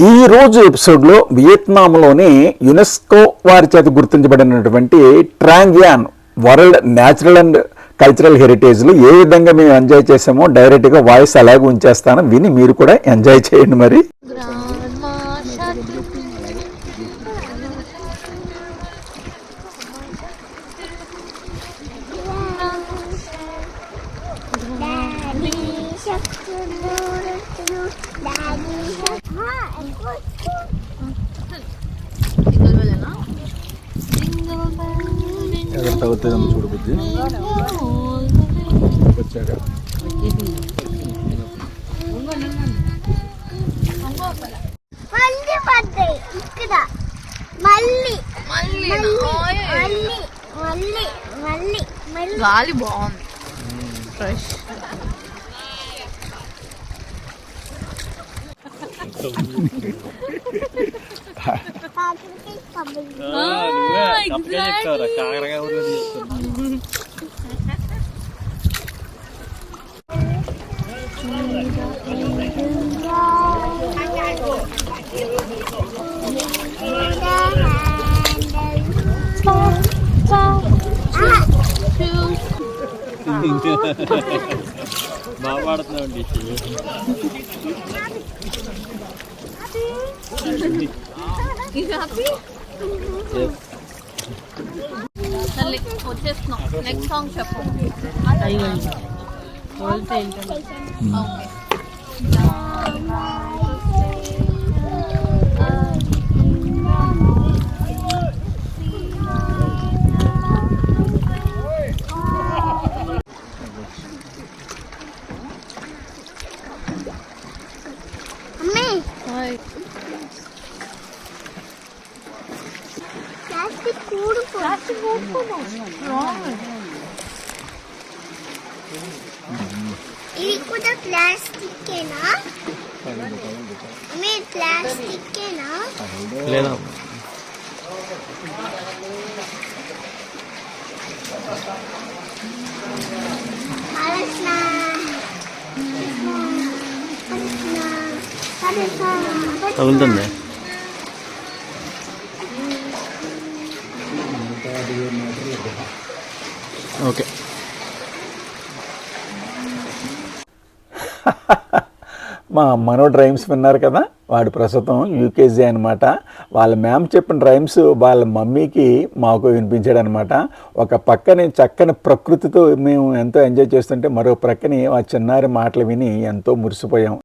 ఈ రోజు ఎపిసోడ్లో వియత్నాంలోని యునెస్కో వారి చేత గుర్తించబడినటువంటి ట్రాంగ్యాన్ వరల్డ్ న్యాచురల్ అండ్ కల్చరల్ హెరిటేజ్లు ఏ విధంగా మేము ఎంజాయ్ చేసామో డైరెక్ట్గా వాయిస్ అలాగే ఉంచేస్తాను, విని మీరు కూడా ఎంజాయ్ చేయండి. మరి అవుతుందమ్మ చూడు బుద్ధి వచ్చాక గాలి బాగుంది, ఫ్రెష్. బాగా పాడుతున్నామండి. వచ్చేస్తున్నాం. నెక్స్ట్ సాంగ్ చెప్పు. ఇది కూడా ప్లాస్టికేనా? మీ ప్లాస్టికేనా? లేదా తగులుతుంది. ఓకే, మా మనోడు రైమ్స్ విన్నారు కదా, వాడు ప్రస్తుతం యూకేజీ అనమాట. వాళ్ళ మ్యామ్ చెప్పిన రైమ్స్ వాళ్ళ మమ్మీకి మాకు వినిపించాడు అనమాట. ఒక పక్కని చక్కని ప్రకృతితో మేము ఎంతో ఎంజాయ్ చేస్తుంటే, మరో ప్రక్కని ఆ చిన్నారి మాటలు విని ఎంతో మురిసిపోయాం.